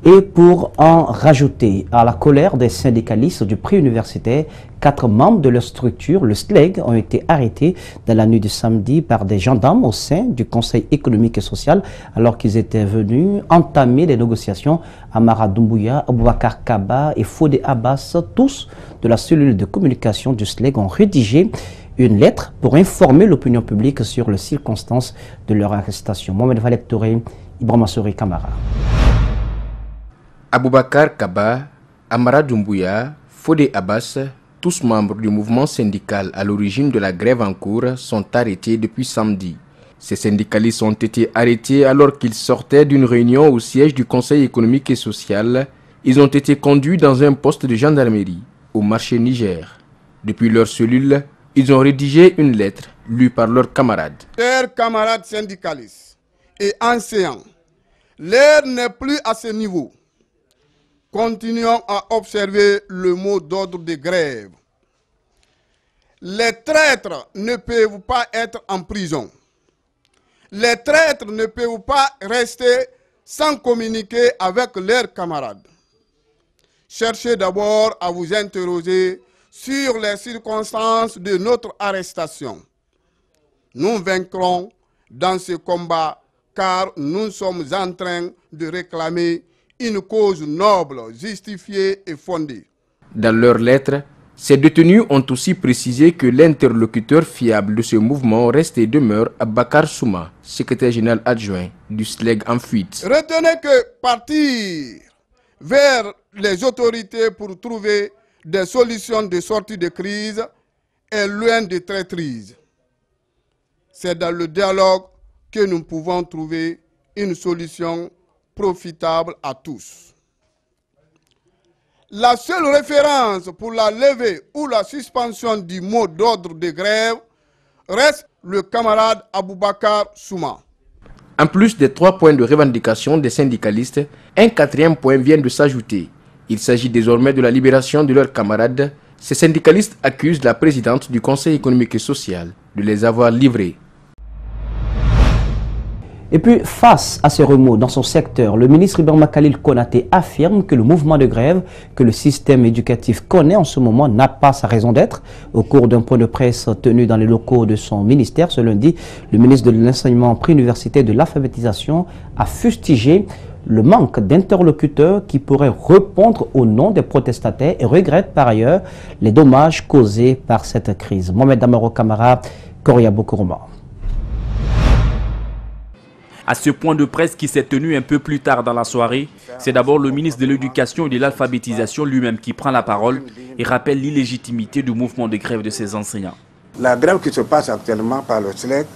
Et pour en rajouter à la colère des syndicalistes du prix universitaire, 4 membres de leur structure, le SLEG, ont été arrêtés dans la nuit du samedi par des gendarmes au sein du Conseil économique et social alors qu'ils étaient venus entamer des négociations. Amara Doumbouya, Aboubakar Kaba et Fodé Abbas, tous de la cellule de communication du SLEG, ont rédigé une lettre pour informer l'opinion publique sur les circonstances de leur arrestation. Mohamed Valek Touré, Ibrahima Souri Kamara. Aboubakar Kaba, Amara Doumbouya, Fodé Abbas, tous membres du mouvement syndical à l'origine de la grève en cours, sont arrêtés depuis samedi. Ces syndicalistes ont été arrêtés alors qu'ils sortaient d'une réunion au siège du Conseil économique et social. Ils ont été conduits dans un poste de gendarmerie au marché Niger. Depuis leur cellule, ils ont rédigé une lettre lue par leurs camarades. Chers camarades syndicalistes et enseignants, l'heure n'est plus à ce niveau. Continuons à observer le mot d'ordre de grève. Les traîtres ne peuvent pas être en prison. Les traîtres ne peuvent pas rester sans communiquer avec leurs camarades. Cherchez d'abord à vous interroger sur les circonstances de notre arrestation. Nous vaincrons dans ce combat car nous sommes en train de réclamer une cause noble, justifiée et fondée. Dans leur lettre, ces détenus ont aussi précisé que l'interlocuteur fiable de ce mouvement reste et demeure Bakar Souma, secrétaire général adjoint du SLEG en fuite. Retenez que partir vers les autorités pour trouver des solutions de sortie de crise est loin de traîtrise. C'est dans le dialogue que nous pouvons trouver une solution profitable à tous. La seule référence pour la levée ou la suspension du mot d'ordre de grève reste le camarade Aboubakar Souma. En plus des 3 points de revendication des syndicalistes, un 4e point vient de s'ajouter. Il s'agit désormais de la libération de leurs camarades. Ces syndicalistes accusent la présidente du Conseil économique et social de les avoir livrés. Et puis, face à ces remous dans son secteur, le ministre Ibrahima Khalil Konaté affirme que le mouvement de grève que le système éducatif connaît en ce moment n'a pas sa raison d'être. Au cours d'un point de presse tenu dans les locaux de son ministère ce lundi, le ministre de l'Enseignement préuniversitaire de l'alphabétisation a fustigé le manque d'interlocuteurs qui pourraient répondre au nom des protestataires et regrette par ailleurs les dommages causés par cette crise. Mohamed Amaro Kamara, Korea Bokoroma. À ce point de presse qui s'est tenu un peu plus tard dans la soirée, c'est d'abord le ministre de l'Éducation et de l'Alphabétisation lui-même qui prend la parole et rappelle l'illégitimité du mouvement de grève de ses enseignants. La grève qui se passe actuellement par le SLEG,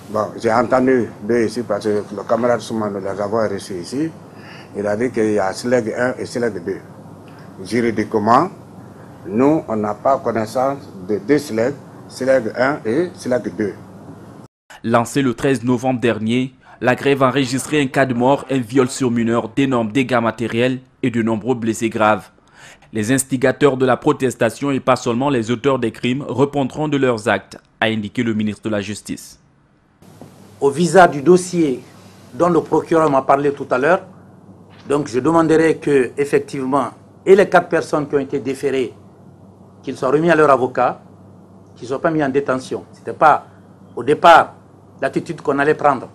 bon, j'ai entendu deux ici parce que le camarade Souma nous les avons reçus ici. Il a dit qu'il y a SLEG 1 et SLEG 2. Juridiquement, nous, on n'a pas connaissance de deux SLEG, SLEG 1 et SLEG 2. Lancé le 13 novembre dernier, la grève a enregistré un cas de mort, un viol sur mineur, d'énormes dégâts matériels et de nombreux blessés graves. Les instigateurs de la protestation et pas seulement les auteurs des crimes répondront de leurs actes, a indiqué le ministre de la Justice. Au visa du dossier dont le procureur m'a parlé tout à l'heure, donc je demanderai que, effectivement, et les 4 personnes qui ont été déférées, qu'ils soient remis à leur avocat, qu'ils ne soient pas mis en détention. Ce n'était pas, au départ, l'attitude qu'on allait prendre.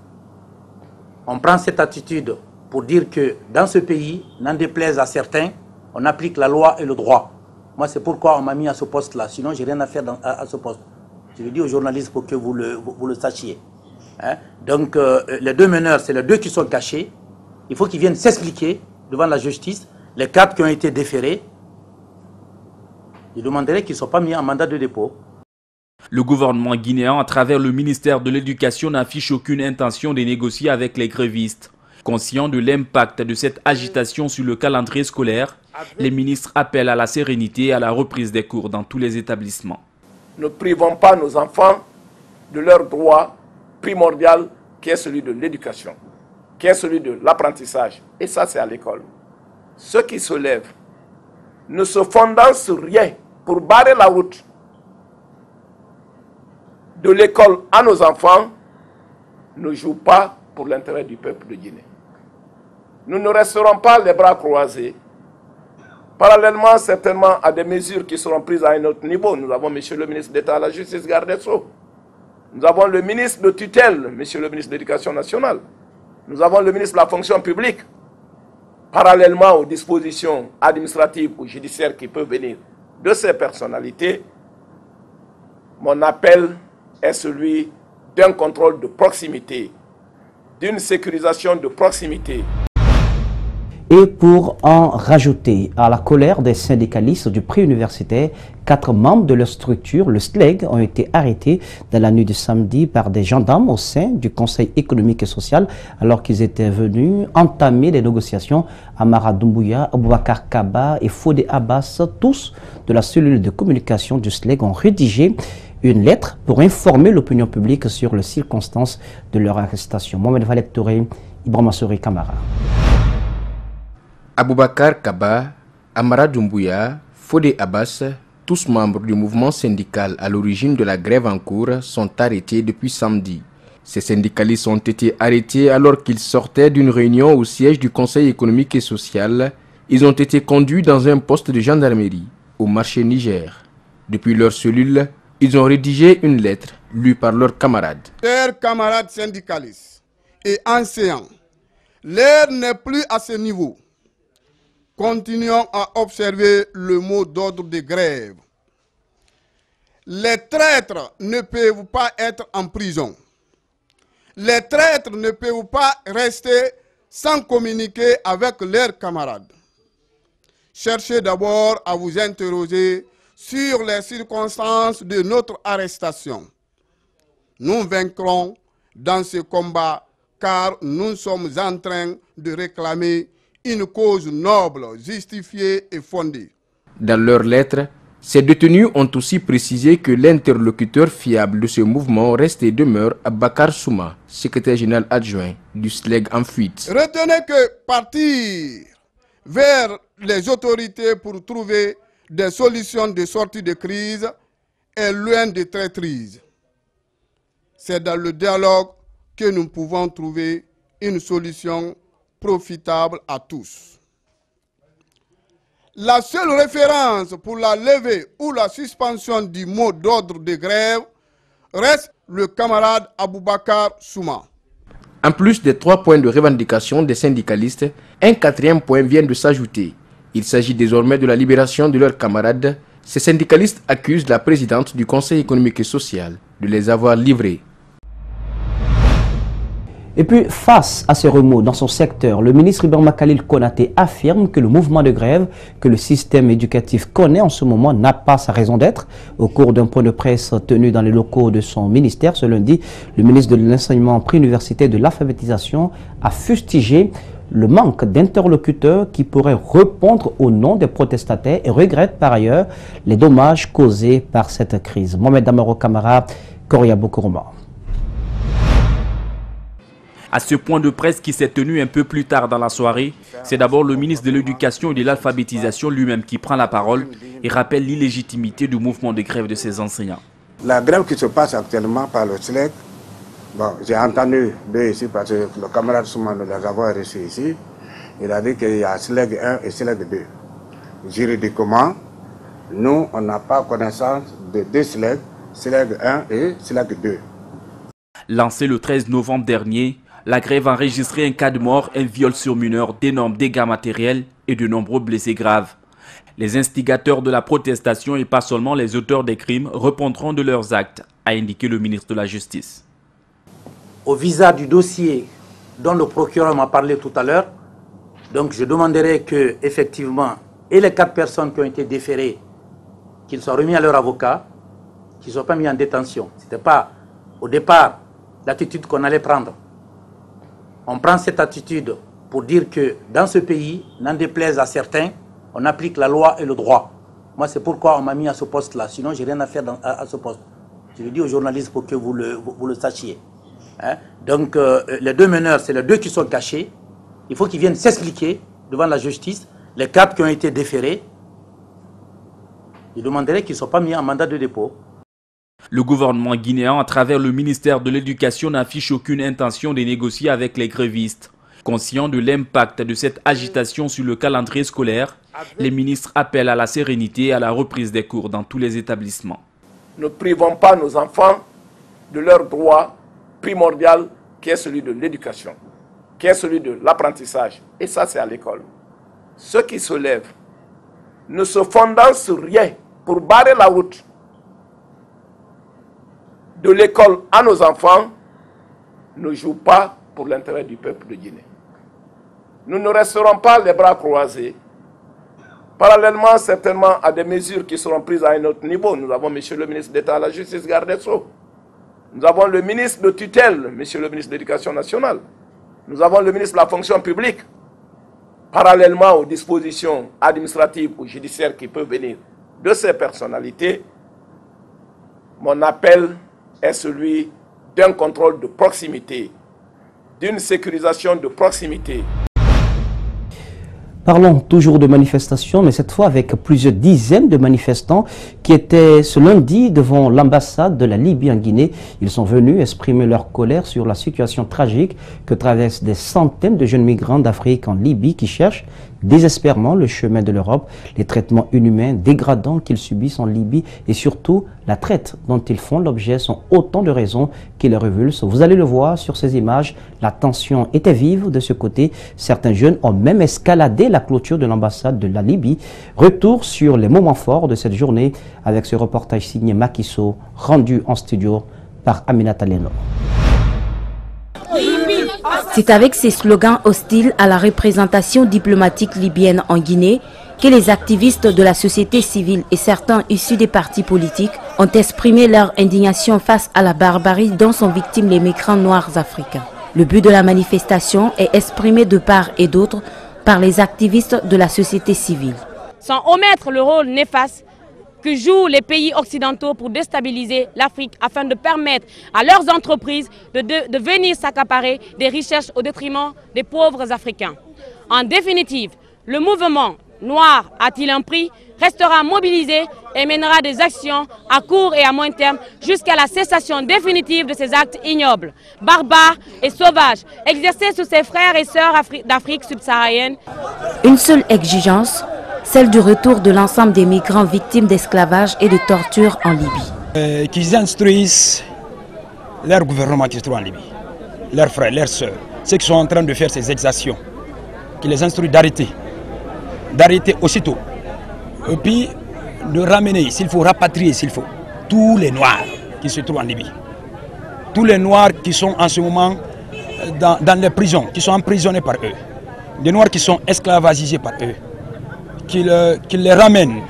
On prend cette attitude pour dire que dans ce pays, n'en déplaise à certains, on applique la loi et le droit. Moi, c'est pourquoi on m'a mis à ce poste-là. Sinon, je n'ai rien à faire à ce poste. Je le dis aux journalistes pour que vous le sachiez. Hein? Donc, les 2 meneurs, c'est les 2 qui sont cachés. Il faut qu'ils viennent s'expliquer devant la justice. Les 4 qui ont été déférés, je demanderai qu'ils ne soient pas mis en mandat de dépôt. Le gouvernement guinéen, à travers le ministère de l'Éducation, n'affiche aucune intention de négocier avec les grévistes. Conscient de l'impact de cette agitation sur le calendrier scolaire, les ministres appellent à la sérénité et à la reprise des cours dans tous les établissements. Ne privons pas nos enfants de leur droit primordial qui est celui de l'éducation, qui est celui de l'apprentissage. Et ça, c'est à l'école. Ceux qui se lèvent, ne se fondant sur rien pour barrer la route de l'école à nos enfants, ne jouent pas pour l'intérêt du peuple de Guinée. nous ne resterons pas les bras croisés. Parallèlement, certainement, à des mesures qui seront prises à un autre niveau. Nous avons M. le ministre d'État à la Justice, garde des Sceaux. Nous avons le ministre de tutelle, M. le ministre de l'Éducation nationale. Nous avons le ministre de la fonction publique. Parallèlement aux dispositions administratives ou judiciaires qui peuvent venir de ces personnalités, mon appel est celui d'un contrôle de proximité, d'une sécurisation de proximité. Et pour en rajouter à la colère des syndicalistes du préuniversitaire, 4 membres de leur structure, le SLEG, ont été arrêtés dans la nuit de samedi par des gendarmes au sein du Conseil économique et social alors qu'ils étaient venus entamer des négociations. Amara Doumbouya, Aboubakar Kaba et Fodé Abbas, tous de la cellule de communication du SLEG, ont rédigé une lettre pour informer l'opinion publique sur les circonstances de leur arrestation. Mohamed Valek Touré, Ibrahima Souri Kamara. Aboubakar Kaba, Amara Doumbouya, Fodé Abbas, tous membres du mouvement syndical à l'origine de la grève en cours, sont arrêtés depuis samedi. Ces syndicalistes ont été arrêtés alors qu'ils sortaient d'une réunion au siège du Conseil économique et social. Ils ont été conduits dans un poste de gendarmerie au marché Niger. Depuis leur cellule, ils ont rédigé une lettre lue par leurs camarades. Chers camarades syndicalistes et enseignants, l'heure n'est plus à ce niveau. Continuons à observer le mot d'ordre de grève. Les traîtres ne peuvent pas être en prison. Les traîtres ne peuvent pas rester sans communiquer avec leurs camarades. Cherchez d'abord à vous interroger sur les circonstances de notre arrestation. Nous vaincrons dans ce combat car nous sommes en train de réclamer une cause noble, justifiée et fondée. Dans leur lettre, ces détenus ont aussi précisé que l'interlocuteur fiable de ce mouvement reste et demeure Bakar Souma, secrétaire général adjoint du SLEG en fuite. Retenez que partir vers les autorités pour trouver des solutions de sortie de crise est loin de traîtrise. C'est dans le dialogue que nous pouvons trouver une solution profitable à tous. La seule référence pour la levée ou la suspension du mot d'ordre de grève reste le camarade Aboubakar Souma. En plus des 3 points de revendication des syndicalistes, un 4e point vient de s'ajouter. Il s'agit désormais de la libération de leurs camarades. Ces syndicalistes accusent la présidente du Conseil économique et social de les avoir livrés. Et puis, face à ces remous dans son secteur, le ministre Ibrahima Khalil Konaté affirme que le mouvement de grève que le système éducatif connaît en ce moment n'a pas sa raison d'être. Au cours d'un point de presse tenu dans les locaux de son ministère ce lundi, le ministre de l'enseignement préuniversitaire de l'alphabétisation a fustigé le manque d'interlocuteurs qui pourraient répondre au nom des protestataires et regrette par ailleurs les dommages causés par cette crise. Mohamed Amaro Kamara, Korea Bokoroma. À ce point de presse qui s'est tenu un peu plus tard dans la soirée, c'est d'abord le ministre de l'Éducation et de l'Alphabétisation lui-même qui prend la parole et rappelle l'illégitimité du mouvement de grève de ses enseignants. La grève qui se passe actuellement par le SLEG, bon, j'ai entendu deux ici parce que le camarade Souma nous les avoir reçus ici. Il a dit qu'il y a SLEG 1 et SLEG 2. Juridiquement, nous, on n'a pas connaissance de deux SLEG, SLEG 1 et SLEG 2. Lancé le 13 novembre dernier, la grève a enregistré un cas de mort, un viol sur mineur, d'énormes dégâts matériels et de nombreux blessés graves. Les instigateurs de la protestation et pas seulement les auteurs des crimes répondront de leurs actes, a indiqué le ministre de la Justice. Au visa du dossier dont le procureur m'a parlé tout à l'heure, donc je demanderai que, effectivement, et les 4 personnes qui ont été déférées, qu'ils soient remis à leur avocat, qu'ils ne soient pas mis en détention. Ce n'était pas, au départ, l'attitude qu'on allait prendre. On prend cette attitude pour dire que dans ce pays, n'en déplaise à certains, on applique la loi et le droit. Moi, c'est pourquoi on m'a mis à ce poste-là. Sinon, je n'ai rien à faire à ce poste. Je le dis aux journalistes pour que vous le sachiez. Hein? Donc, les 2 meneurs, c'est les 2 qui sont cachés. Il faut qu'ils viennent s'expliquer devant la justice. Les 4 qui ont été déférés, je demanderai qu'ils ne soient pas mis en mandat de dépôt. Le gouvernement guinéen, à travers le ministère de l'Éducation, n'affiche aucune intention de négocier avec les grévistes. Conscients de l'impact de cette agitation sur le calendrier scolaire, les ministres appellent à la sérénité et à la reprise des cours dans tous les établissements. Ne privons pas nos enfants de leur droit primordial qui est celui de l'éducation, qui est celui de l'apprentissage. Et ça, c'est à l'école. Ceux qui se lèvent, ne se fondant sur rien pour barrer la route de l'école à nos enfants, ne jouent pas pour l'intérêt du peuple de Guinée. Nous ne resterons pas les bras croisés. Parallèlement, certainement, à des mesures qui seront prises à un autre niveau. Nous avons M. le ministre d'État à la Justice, garde des Sceaux. Nous avons le ministre de tutelle, M. le ministre de l'Éducation nationale. Nous avons le ministre de la fonction publique. Parallèlement aux dispositions administratives ou judiciaires qui peuvent venir de ces personnalités, mon appel est celui d'un contrôle de proximité, d'une sécurisation de proximité. Parlons toujours de manifestations, mais cette fois avec plusieurs dizaines de manifestants qui étaient ce lundi devant l'ambassade de la Libye en Guinée. Ils sont venus exprimer leur colère sur la situation tragique que traversent des centaines de jeunes migrants d'Afrique en Libye qui cherchent désespérément le chemin de l'Europe, les traitements inhumains, dégradants qu'ils subissent en Libye et surtout la traite dont ils font l'objet sont autant de raisons qui les révulsent. Vous allez le voir sur ces images, la tension était vive de ce côté. Certains jeunes ont même escaladé la clôture de l'ambassade de la Libye. Retour sur les moments forts de cette journée avec ce reportage signé Makiso, rendu en studio par Aminata Leno. C'est avec ces slogans hostiles à la représentation diplomatique libyenne en Guinée que les activistes de la société civile et certains issus des partis politiques ont exprimé leur indignation face à la barbarie dont sont victimes les migrants noirs africains. Le but de la manifestation est exprimé de part et d'autre par les activistes de la société civile. Sans omettre le rôle néfaste que jouent les pays occidentaux pour déstabiliser l'Afrique afin de permettre à leurs entreprises de venir s'accaparer des richesses au détriment des pauvres Africains. En définitive, le mouvement noir a-t-il un prix restera mobilisé et mènera des actions à court et à moyen terme jusqu'à la cessation définitive de ces actes ignobles, barbares et sauvages exercés sur ses frères et sœurs d'Afrique subsaharienne. Une seule exigence, celle du retour de l'ensemble des migrants victimes d'esclavage et de torture en Libye. Qu'ils instruisent leur gouvernement qui se trouve en Libye, leurs frères, leurs sœurs, ceux qui sont en train de faire ces exactions, qu'ils les instruisent d'arrêter aussitôt. Et puis de ramener, s'il faut, rapatrier, s'il faut, tous les Noirs qui se trouvent en Libye. Tous les Noirs qui sont en ce moment dans les prisons, qui sont emprisonnés par eux. Des Noirs qui sont esclavagisés par eux. Qu'ils les ramènent,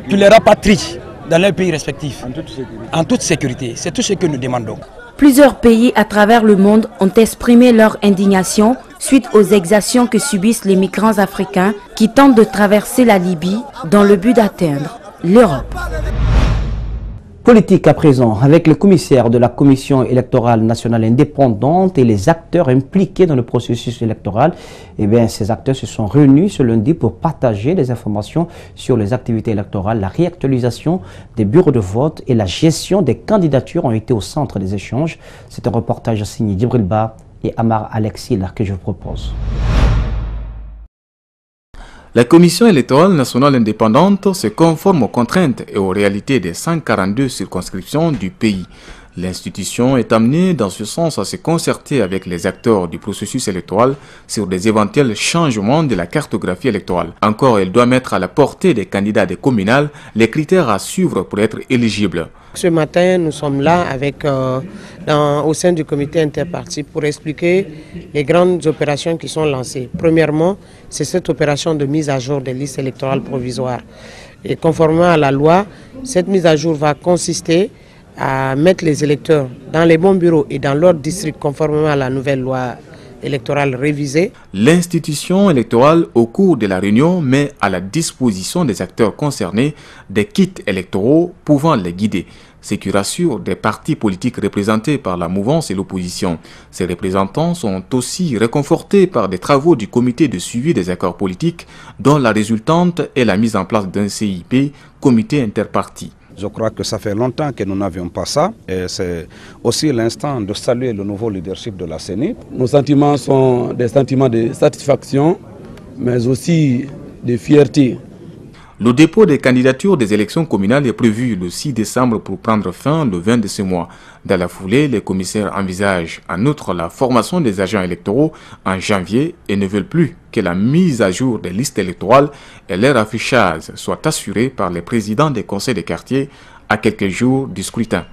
qu'ils les rapatrient dans leurs pays respectifs. En toute sécurité. C'est tout ce que nous demandons. Plusieurs pays à travers le monde ont exprimé leur indignation suite aux exactions que subissent les migrants africains qui tentent de traverser la Libye dans le but d'atteindre l'Europe. Politique à présent, avec le commissaire de la Commission électorale nationale indépendante et les acteurs impliqués dans le processus électoral. Eh bien, ces acteurs se sont réunis ce lundi pour partager des informations sur les activités électorales. La réactualisation des bureaux de vote et la gestion des candidatures ont été au centre des échanges. C'est un reportage signé Djibril Ba et Amar Alexis que je vous propose. La Commission électorale nationale indépendante se conforme aux contraintes et aux réalités des 142 circonscriptions du pays. L'institution est amenée dans ce sens à se concerter avec les acteurs du processus électoral sur des éventuels changements de la cartographie électorale. Encore, elle doit mettre à la portée des candidats des communales les critères à suivre pour être éligibles. Ce matin, nous sommes là au sein du comité interparti pour expliquer les grandes opérations qui sont lancées. Premièrement, c'est cette opération de mise à jour des listes électorales provisoires. Et conformément à la loi, cette mise à jour va consister à mettre les électeurs dans les bons bureaux et dans leur district conformément à la nouvelle loi électorale révisée. L'institution électorale, au cours de la réunion, met à la disposition des acteurs concernés des kits électoraux pouvant les guider, ce qui rassure des partis politiques représentés par la mouvance et l'opposition. Ces représentants sont aussi réconfortés par des travaux du comité de suivi des accords politiques, dont la résultante est la mise en place d'un CIP, comité interparti. Je crois que ça fait longtemps que nous n'avions pas ça. Et c'est aussi l'instant de saluer le nouveau leadership de la CENI. Nos sentiments sont des sentiments de satisfaction, mais aussi de fierté. Le dépôt des candidatures des élections communales est prévu le 6 décembre pour prendre fin le 20 de ce mois. Dans la foulée, les commissaires envisagent en outre la formation des agents électoraux en janvier et ne veulent plus que la mise à jour des listes électorales et leur affichage soient assurés par les présidents des conseils de quartier à quelques jours du scrutin.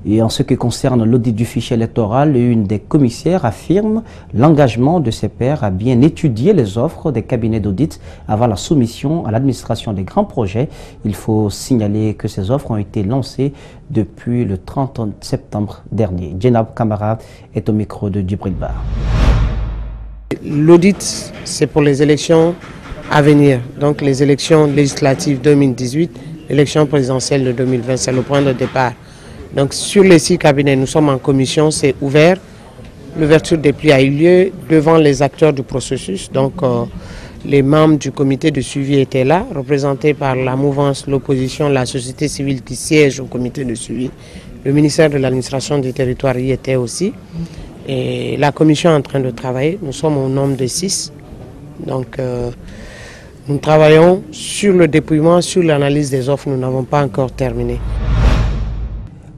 Et en ce qui concerne l'audit du fichier électoral, une des commissaires affirme l'engagement de ses pairs à bien étudier les offres des cabinets d'audit avant la soumission à l'administration des grands projets. Il faut signaler que ces offres ont été lancées depuis le 30 septembre dernier. Jenab Kamara est au micro de Djibril Bar. L'audit, c'est pour les élections à venir, donc les élections législatives 2018, l'élection présidentielle de 2020, c'est le point de départ. Donc sur les 6 cabinets, nous sommes en commission, c'est ouvert. L'ouverture des plis a eu lieu devant les acteurs du processus. Donc les membres du comité de suivi étaient là, représentés par la mouvance, l'opposition, la société civile qui siège au comité de suivi. Le ministère de l'administration du territoire y était aussi. Et la commission est en train de travailler. Nous sommes au nombre de 6. Donc nous travaillons sur le dépouillement, sur l'analyse des offres. Nous n'avons pas encore terminé.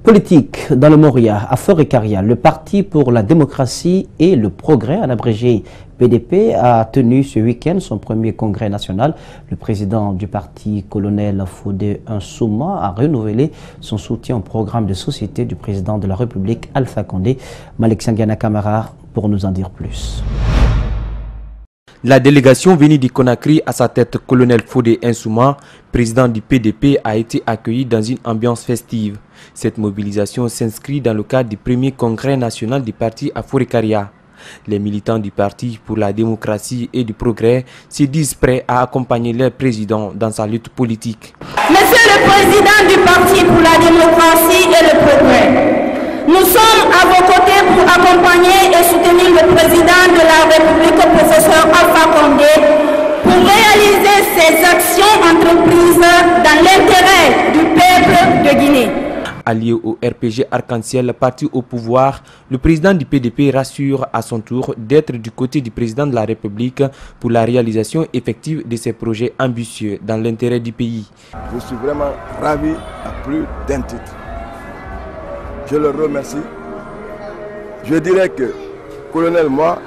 Politique dans le Moria, à Forêt-Caria, le Parti pour la démocratie et le progrès, en abrégé PDP, a tenu ce week-end son premier congrès national. Le président du parti, colonel Fodé Nsouma, a renouvelé son soutien au programme de société du président de la République, Alpha Condé. Malik Sangiana Kamara pour nous en dire plus. La délégation venue du Conakry à sa tête, colonel Fodé Nsouma, président du PDP, a été accueillie dans une ambiance festive. Cette mobilisation s'inscrit dans le cadre du premier congrès national du parti à Forêt-Caria. Les militants du parti pour la démocratie et du progrès se disent prêts à accompagner leur président dans sa lutte politique. Monsieur le président du parti pour la démocratie et le progrès, nous sommes à vos côtés pour accompagner et soutenir le président de la République, professeur Alpha Condé, pour réaliser ses actions entreprises dans l'intérêt du peuple de Guinée. Allié au RPG Arc-en-Ciel, parti au pouvoir, le président du PDP rassure à son tour d'être du côté du président de la République pour la réalisation effective de ses projets ambitieux dans l'intérêt du pays. Je suis vraiment ravi à plus d'un titre. Je le remercie. Je dirais que, colonel, moi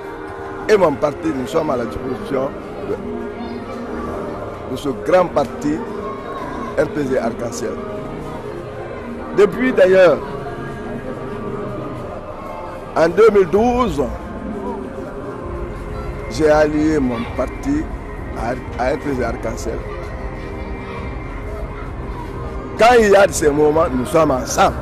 et mon parti, nous sommes à la disposition de ce grand parti RPG Arc-en-Ciel. Depuis d'ailleurs, en 2012, j'ai allié mon parti à RPG Arc-en-Ciel. Quand il y a de ces moments, nous sommes ensemble.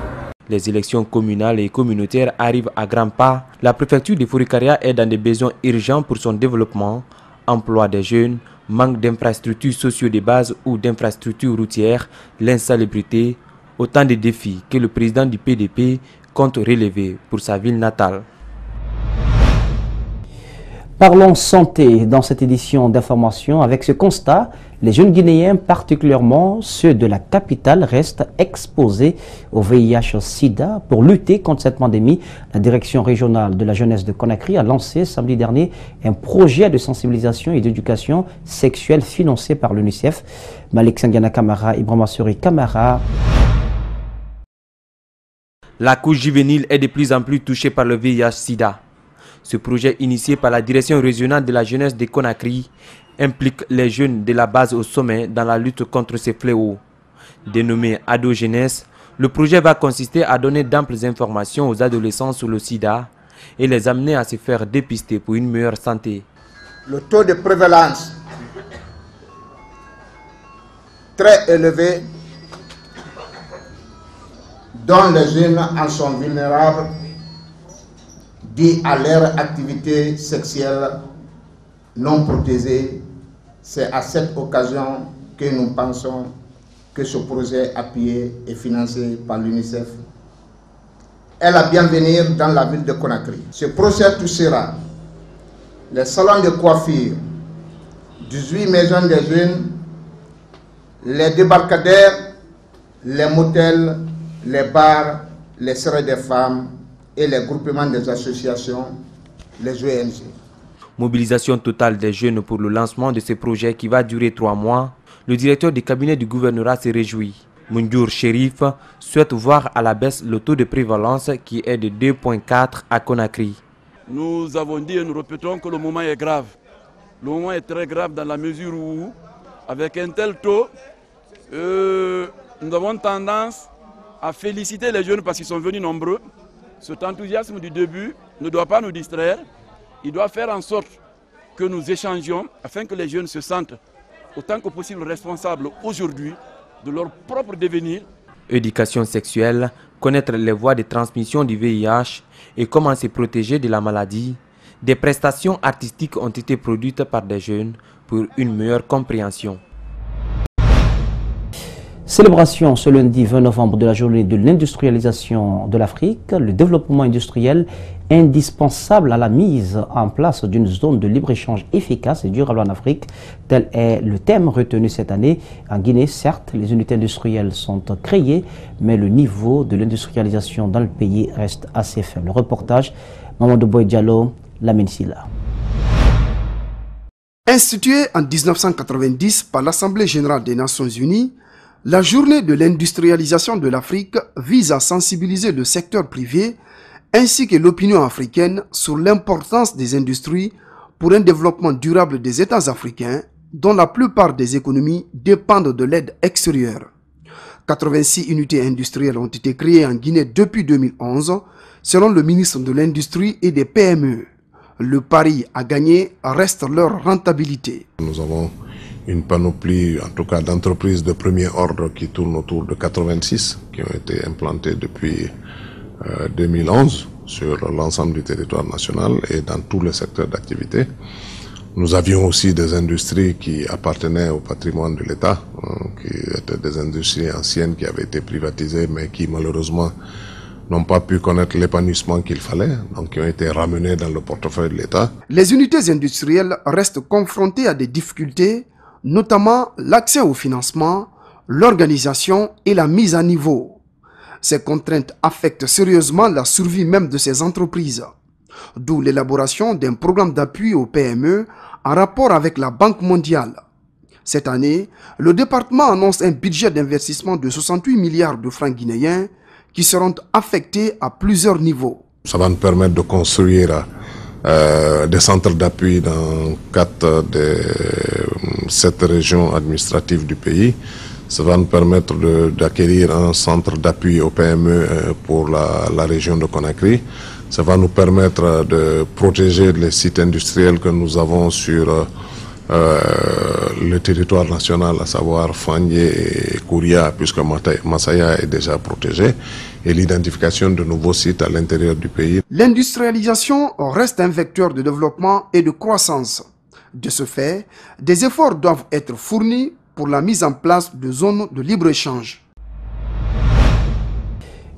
Les élections communales et communautaires arrivent à grands pas. La préfecture de Forêt-Caria est dans des besoins urgents pour son développement, emploi des jeunes, manque d'infrastructures sociaux de base ou d'infrastructures routières, l'insalubrité, autant de défis que le président du PDP compte relever pour sa ville natale. Parlons santé dans cette édition d'information. Avec ce constat, les jeunes Guinéens, particulièrement ceux de la capitale, restent exposés au VIH-Sida. Pour lutter contre cette pandémie, la direction régionale de la jeunesse de Conakry a lancé samedi dernier un projet de sensibilisation et d'éducation sexuelle financé par l'UNICEF. Malik Sangiana Kamara, Ibrahima Souri Kamara. La couche juvénile est de plus en plus touchée par le VIH-Sida. Ce projet initié par la direction régionale de la jeunesse de Conakry implique les jeunes de la base au sommet dans la lutte contre ces fléaux. Dénommé Ado Jeunesse, le projet va consister à donner d'amples informations aux adolescents sur le sida et les amener à se faire dépister pour une meilleure santé. Le taux de prévalence très élevé dont les jeunes en sont vulnérables dû à leur activité sexuelle non protégée. C'est à cette occasion que nous pensons que ce projet appuyé et financé par l'UNICEF est la bienvenue dans la ville de Conakry. Ce projet touchera les salons de coiffure, 18 maisons des jeunes, les débarcadères, les motels, les bars, les serres des femmes et les groupements des associations, les ONG. Mobilisation totale des jeunes pour le lancement de ce projet qui va durer 3 mois. Le directeur du cabinet du gouvernorat se réjouit. Moundour Chérif souhaite voir à la baisse le taux de prévalence qui est de 2,4 à Conakry. Nous avons dit et nous répétons que le moment est grave. Le moment est très grave dans la mesure où, avec un tel taux, nous avons tendance à féliciter les jeunes parce qu'ils sont venus nombreux. Cet enthousiasme du début ne doit pas nous distraire. Il doit faire en sorte que nous échangions afin que les jeunes se sentent autant que possible responsables aujourd'hui de leur propre devenir. Éducation sexuelle, connaître les voies de transmission du VIH et comment se protéger de la maladie. Des prestations artistiques ont été produites par des jeunes pour une meilleure compréhension. Célébration ce lundi 20 novembre de la journée de l'industrialisation de l'Afrique, le développement industriel indispensable à la mise en place d'une zone de libre-échange efficace et durable en Afrique. Tel est le thème retenu cette année. En Guinée, certes, les unités industrielles sont créées, mais le niveau de l'industrialisation dans le pays reste assez faible. Le reportage, Mamadou Boy Diallo, Lamine Silla. Instituée en 1990 par l'Assemblée générale des Nations unies, la journée de l'industrialisation de l'Afrique vise à sensibiliser le secteur privé ainsi que l'opinion africaine sur l'importance des industries pour un développement durable des États africains dont la plupart des économies dépendent de l'aide extérieure. 86 unités industrielles ont été créées en Guinée depuis 2011 selon le ministre de l'Industrie et des PME. Le pari à gagner reste leur rentabilité. Nous avons une panoplie, en tout cas d'entreprises de premier ordre qui tournent autour de 86, qui ont été implantées depuis 2011 sur l'ensemble du territoire national et dans tous les secteurs d'activité. Nous avions aussi des industries qui appartenaient au patrimoine de l'État, qui étaient des industries anciennes qui avaient été privatisées mais qui malheureusement n'ont pas pu connaître l'épanouissement qu'il fallait, donc qui ont été ramenées dans le portefeuille de l'État. Les unités industrielles restent confrontées à des difficultés, notamment l'accès au financement, l'organisation et la mise à niveau. Ces contraintes affectent sérieusement la survie même de ces entreprises, d'où l'élaboration d'un programme d'appui aux PME en rapport avec la Banque mondiale. Cette année, le département annonce un budget d'investissement de 68 milliards de francs guinéens qui seront affectés à plusieurs niveaux. Ça va nous permettre de construire des centres d'appui dans 4 des 7 régions administratives du pays. Ça va nous permettre d'acquérir un centre d'appui aux PME pour la région de Conakry. Ça va nous permettre de protéger les sites industriels que nous avons sur le territoire national, à savoir Fanyé et Kouria, puisque Masaya est déjà protégé, et l'identification de nouveaux sites à l'intérieur du pays. L'industrialisation reste un vecteur de développement et de croissance. De ce fait, des efforts doivent être fournis pour la mise en place de zones de libre-échange.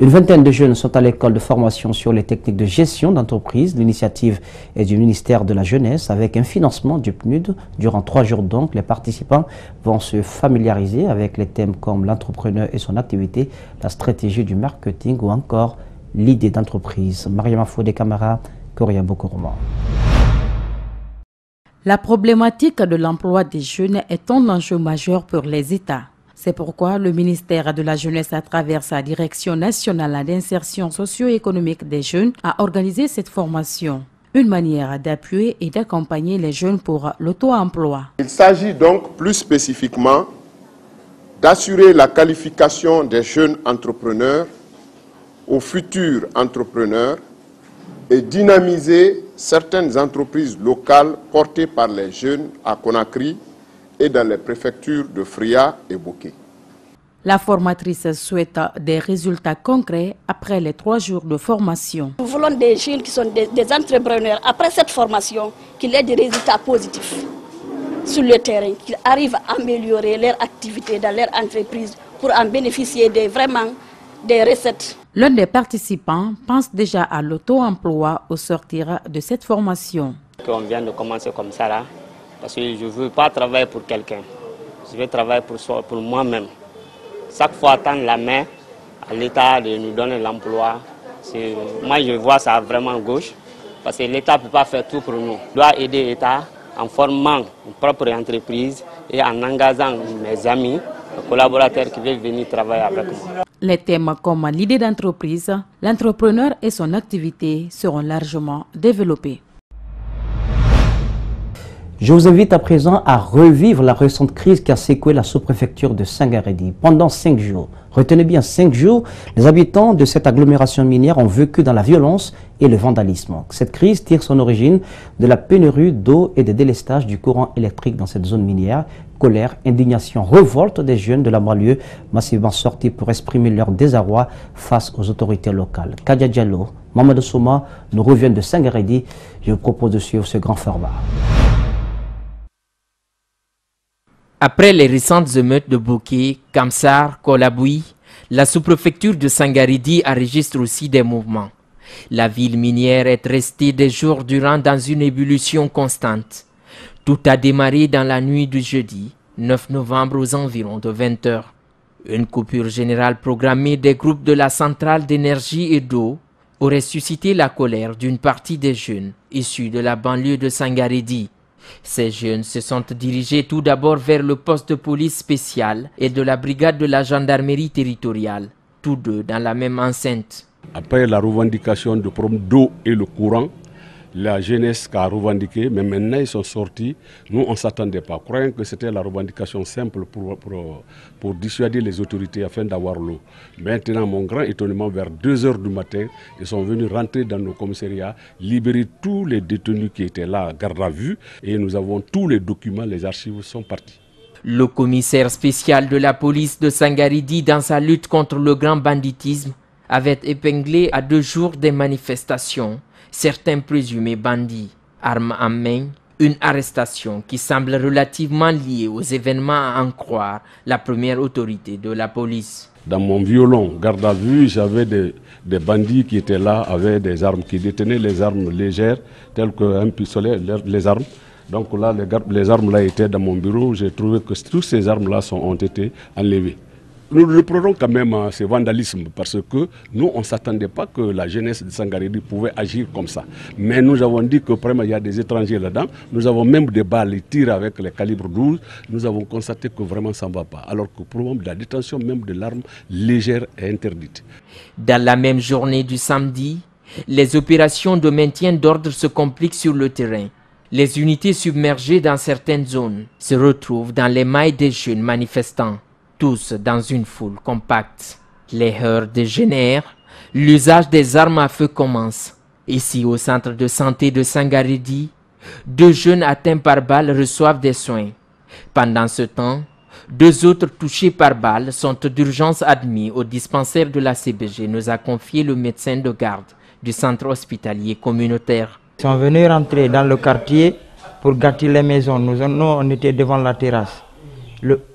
Une vingtaine de jeunes sont à l'école de formation sur les techniques de gestion d'entreprise. L'initiative est du ministère de la Jeunesse avec un financement du PNUD. Durant 3 jours donc, les participants vont se familiariser avec les thèmes comme l'entrepreneur et son activité, la stratégie du marketing ou encore l'idée d'entreprise. Mariama Fodé Camara, Korea Bokoroman. La problématique de l'emploi des jeunes est un enjeu majeur pour les États. C'est pourquoi le ministère de la Jeunesse, à travers sa Direction nationale d'insertion socio-économique des jeunes, a organisé cette formation. Une manière d'appuyer et d'accompagner les jeunes pour l'auto-emploi. Il s'agit donc plus spécifiquement d'assurer la qualification des jeunes entrepreneurs aux futurs entrepreneurs et dynamiser certaines entreprises locales portées par les jeunes à Conakry et dans les préfectures de Fria et Bouké. La formatrice souhaite des résultats concrets après les 3 jours de formation. Nous voulons des jeunes qui sont des entrepreneurs après cette formation, qu'ils aient des résultats positifs sur le terrain, qu'ils arrivent à améliorer leur activité dans leur entreprise pour en bénéficier vraiment des recettes. L'un des participants pense déjà à l'auto-emploi au sortir de cette formation. On vient de commencer comme ça là, parce que je ne veux pas travailler pour quelqu'un. je vais travailler pour moi-même. Chaque fois attendre la main à l'État de nous donner l'emploi, moi je vois ça vraiment gauche, parce que l'État ne peut pas faire tout pour nous. Il doit aider l'État en formant une propre entreprise et en engageant mes amis, mes collaborateurs qui veulent venir travailler avec moi. Les thèmes comme l'idée d'entreprise, l'entrepreneur et son activité seront largement développés. Je vous invite à présent à revivre la récente crise qui a secoué la sous-préfecture de Sangaredi pendant 5 jours. Retenez bien, 5 jours, les habitants de cette agglomération minière ont vécu dans la violence et le vandalisme. Cette crise tire son origine de la pénurie d'eau et de délestage du courant électrique dans cette zone minière. Colère, indignation, révolte des jeunes de la banlieue massivement sortis pour exprimer leur désarroi face aux autorités locales. Kadia Diallo, Mamadou Souma nous reviennent de Sangaredi. Je vous propose de suivre ce grand format. Après les récentes émeutes de Bouké, Kamsar, Kolaboui, la sous-préfecture de Sangaredi enregistre aussi des mouvements. La ville minière est restée des jours durant dans une ébullition constante. Tout a démarré dans la nuit du jeudi, 9 novembre aux environs de 20 h. Une coupure générale programmée des groupes de la centrale d'énergie et d'eau aurait suscité la colère d'une partie des jeunes issus de la banlieue de Sangaredi. Ces jeunes se sont dirigés tout d'abord vers le poste de police spécial et de la brigade de la gendarmerie territoriale, tous deux dans la même enceinte. Après la revendication du problème d'eau et le courant, la jeunesse a revendiqué, mais maintenant ils sont sortis. Nous, on ne s'attendait pas, croyant que c'était la revendication simple pour dissuader les autorités afin d'avoir l'eau. Maintenant, mon grand étonnement, vers 2 h du matin, ils sont venus rentrer dans nos commissariats, libérer tous les détenus qui étaient là, garde à vue, et nous avons tous les documents, les archives sont partis. Le commissaire spécial de la police de Sangaredi, dans sa lutte contre le grand banditisme, avait épinglé à 2 jours des manifestations certains présumés bandits, armes en main, une arrestation qui semble relativement liée aux événements à en croire la première autorité de la police. Dans mon violon garde à vue, j'avais des bandits qui étaient là avec des armes, qui détenaient les armes légères, telles qu'un pistolet, les armes. Donc là, les armes là étaient dans mon bureau, j'ai trouvé que toutes ces armes là ont été enlevées. Nous reprenons quand même ce vandalisme parce que nous, on ne s'attendait pas que la jeunesse de Sangaredi pouvait agir comme ça. Mais nous avons dit que vraiment il y a des étrangers là-dedans. Nous avons même des balles, les tirs avec les calibres 12. Nous avons constaté que vraiment ça ne va pas. Alors que pour la détention même de l'arme légère est interdite. Dans la même journée du samedi, les opérations de maintien d'ordre se compliquent sur le terrain. Les unités submergées dans certaines zones se retrouvent dans les mailles des jeunes manifestants. Tous dans une foule compacte. Les heurts dégénèrent, l'usage des armes à feu commence. Ici, au centre de santé de Sangaredi, 2 jeunes atteints par balle reçoivent des soins. Pendant ce temps, 2 autres touchés par balle sont d'urgence admis au dispensaire de la CBG, nous a confié le médecin de garde du centre hospitalier communautaire. Ils sont venus rentrer dans le quartier pour gâter les maisons. Nous, on était devant la terrasse.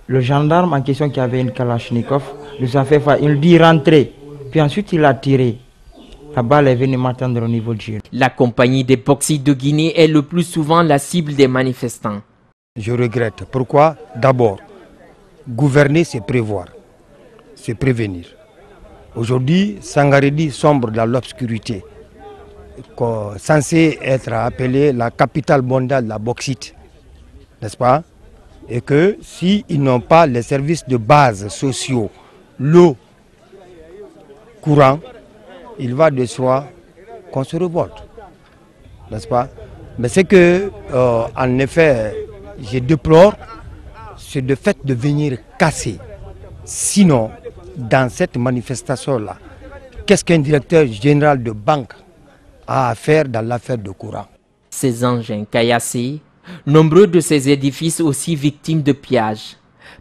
Le gendarme en question qui avait une Kalachnikov nous a fait faire, il dit rentrer, puis ensuite il a tiré. La balle est venue m'attendre au niveau du genou. La compagnie des Bauxite de Guinée est le plus souvent la cible des manifestants. Je regrette. Pourquoi? D'abord, gouverner c'est prévoir, c'est prévenir. Aujourd'hui, Sangaredi sombre dans l'obscurité, censé être appelée la capitale mondiale de la bauxite, n'est-ce pas? Et que s'ils n'ont pas les services de base sociaux, l'eau, courant, il va de soi qu'on se révolte, n'est-ce pas? Mais c'est que, en effet, je déplore, c'est le fait de venir casser. Sinon, dans cette manifestation-là, qu'est-ce qu'un directeur général de banque a à faire dans l'affaire de courant? Ces engins caillassés, nombreux de ces édifices aussi victimes de pillages.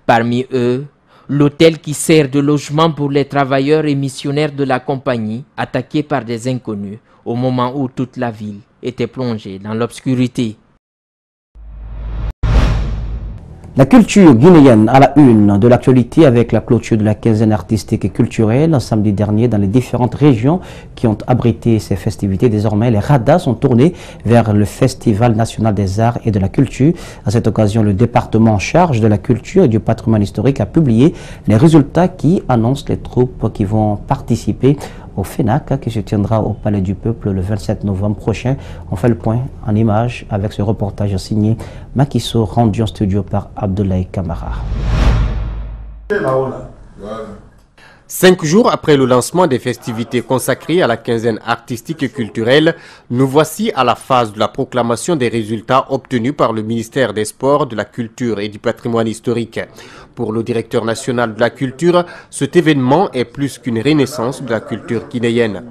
Parmi eux, l'hôtel qui sert de logement pour les travailleurs et missionnaires de la compagnie, attaqué par des inconnus au moment où toute la ville était plongée dans l'obscurité. La culture guinéenne à la une de l'actualité avec la clôture de la quinzaine artistique et culturelle samedi dernier dans les différentes régions qui ont abrité ces festivités. Désormais, les radars sont tournés vers le Festival national des arts et de la culture. À cette occasion, le département en charge de la culture et du patrimoine historique a publié les résultats qui annoncent les troupes qui vont participer au FENAC qui se tiendra au Palais du Peuple le 27 novembre prochain. On fait le point en images avec ce reportage signé Makiso, rendu en studio par Abdoulaye Kamara. 5 jours après le lancement des festivités consacrées à la quinzaine artistique et culturelle, nous voici à la phase de la proclamation des résultats obtenus par le ministère des Sports, de la Culture et du Patrimoine historique. Pour le directeur national de la culture, cet événement est plus qu'une renaissance de la culture guinéenne.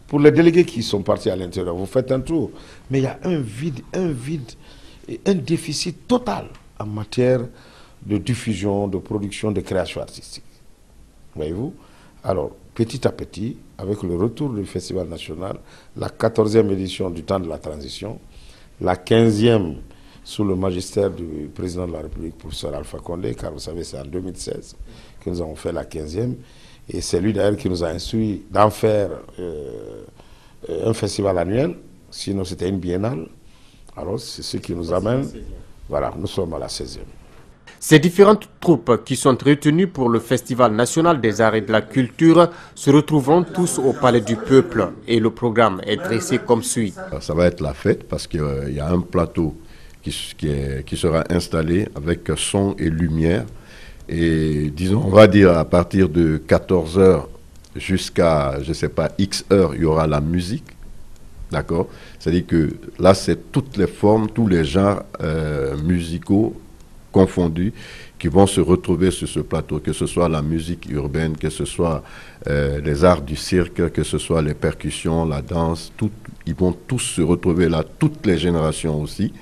Pour les délégués qui sont partis à l'intérieur, vous faites un tour, mais il y a un vide et un déficit total en matière de diffusion, de production, de création artistique. Voyez-vous? Alors, petit à petit, avec le retour du Festival national, la 14e édition du temps de la transition, la 15e sous le magistère du président de la République, professeur Alpha Condé, car vous savez, c'est en 2016 que nous avons fait la 15e, et c'est lui d'ailleurs qui nous a instruit d'en faire un festival annuel, sinon c'était une biennale. Alors, c'est ce qui nous amène, voilà, nous sommes à la 16e. Ces différentes troupes qui sont retenues pour le Festival national des arts et de la culture se retrouveront tous au Palais du Peuple et le programme est dressé comme suit. Ça va être la fête parce qu'il y a un plateau qui sera installé avec son et lumière. Et disons, on va dire à partir de 14 h jusqu'à, je ne sais pas, X heures, il y aura la musique. D'accord? C'est-à-dire que là, c'est toutes les formes, tous les genres musicaux confondus qui vont se retrouver sur ce plateau, que ce soit la musique urbaine, que ce soit les arts du cirque, que ce soit les percussions, la danse, ils vont tous se retrouver là, toutes les générations aussi.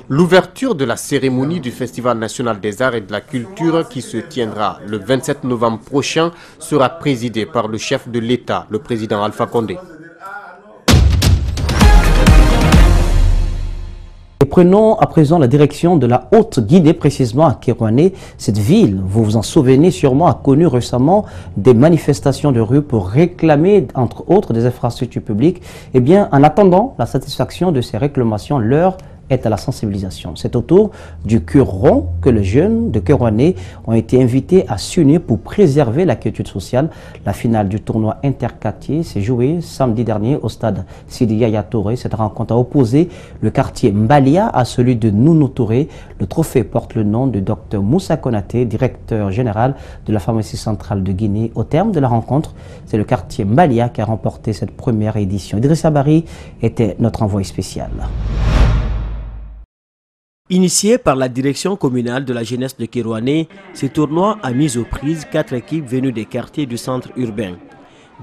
L'ouverture de la cérémonie du Festival national des arts et de la culture qui se tiendra le 27 novembre prochain sera présidée par le chef de l'État, le président Alpha Condé. Et prenons à présent la direction de la Haute-Guinée, précisément à Kérouané. Cette ville, vous vous en souvenez sûrement, a connu récemment des manifestations de rue pour réclamer, entre autres, des infrastructures publiques. Eh bien, en attendant la satisfaction de ces réclamations, l'heure est à la sensibilisation. C'est au tour du Curon que les jeunes de Kérouané ont été invités à s'unir pour préserver la quiétude sociale. La finale du tournoi interquartier s'est jouée samedi dernier au stade Sidi Yaya Touré. Cette rencontre a opposé le quartier Mbalia à celui de Nounou Touré. Le trophée porte le nom de Dr Moussa Konaté, directeur général de la pharmacie centrale de Guinée. Au terme de la rencontre, c'est le quartier Mbalia qui a remporté cette première édition. Idrissa Bari était notre envoyé spécial. Initié par la direction communale de la jeunesse de Kérouané, ce tournoi a mis aux prises 4 équipes venues des quartiers du centre urbain.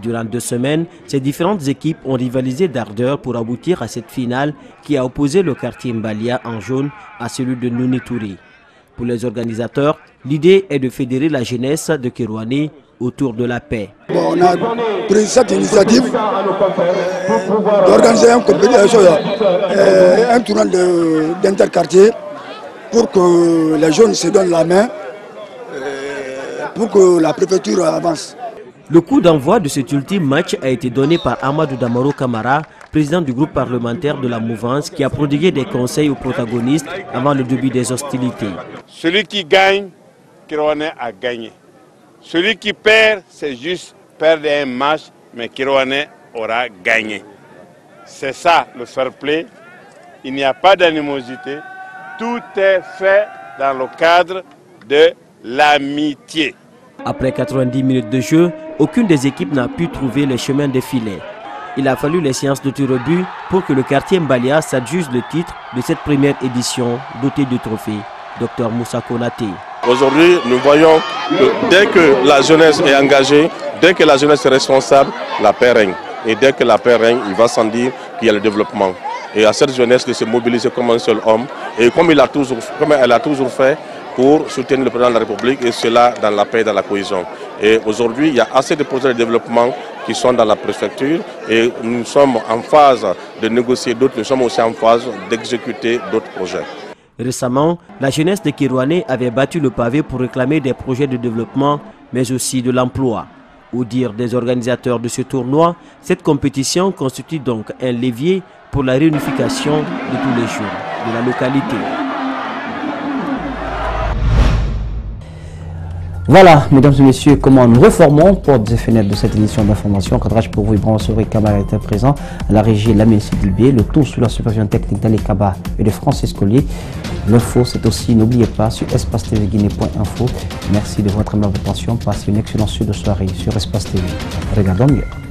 Durant 2 semaines, ces différentes équipes ont rivalisé d'ardeur pour aboutir à cette finale qui a opposé le quartier Mbalia en jaune à celui de Nouni Touré. Pour les organisateurs, l'idée est de fédérer la jeunesse de Kérouané autour de la paix. On a pris cette initiative d'organiser un tournoi d'interquartier pour que les jeunes se donnent la main, pour que la préfecture avance. Le coup d'envoi de cet ultime match a été donné par Amadou Damaro Kamara, président du groupe parlementaire de la mouvance, qui a prodigué des conseils aux protagonistes avant le début des hostilités. Celui qui gagne, Kérouané a gagné. Celui qui perd, c'est juste perdre un match, mais Kérouané aura gagné. C'est ça le fair play. Il n'y a pas d'animosité. Tout est fait dans le cadre de l'amitié. Après 90 minutes de jeu, aucune des équipes n'a pu trouver le chemin des filets. Il a fallu les séances de tir au but pour que le quartier Mbalia s'adjuge le titre de cette première édition dotée du trophée. Dr Moussa Konaté. Aujourd'hui, nous voyons que dès que la jeunesse est engagée, dès que la jeunesse est responsable, la paix règne. Et dès que la paix règne, il va sans dire qu'il y a le développement. Et à cette jeunesse de se mobiliser comme un seul homme, et comme elle a toujours fait pour soutenir le président de la République, et cela dans la paix et dans la cohésion. Et aujourd'hui, il y a assez de projets de développement qui sont dans la préfecture, et nous sommes en phase de négocier d'autres, nous sommes aussi en phase d'exécuter d'autres projets. Récemment, la jeunesse de Kérouané avait battu le pavé pour réclamer des projets de développement, mais aussi de l'emploi. Au dire des organisateurs de ce tournoi, cette compétition constitue donc un levier pour la réunification de tous les jeunes de la localité. Voilà, mesdames et messieurs, comment nous reformons portes et fenêtres de cette édition d'information. Cadrage pour vous, Ibrahim Souri Kamara était présent à la régie Lamine Sidibé, le tout sous la supervision technique d'Ali Kaba et de Francis Collier. L'info, c'est aussi, n'oubliez pas, sur espace-tv-guinée.info. Merci de votre aimable attention. Passez une excellente suite de soirée sur Espace TV. Regardons mieux.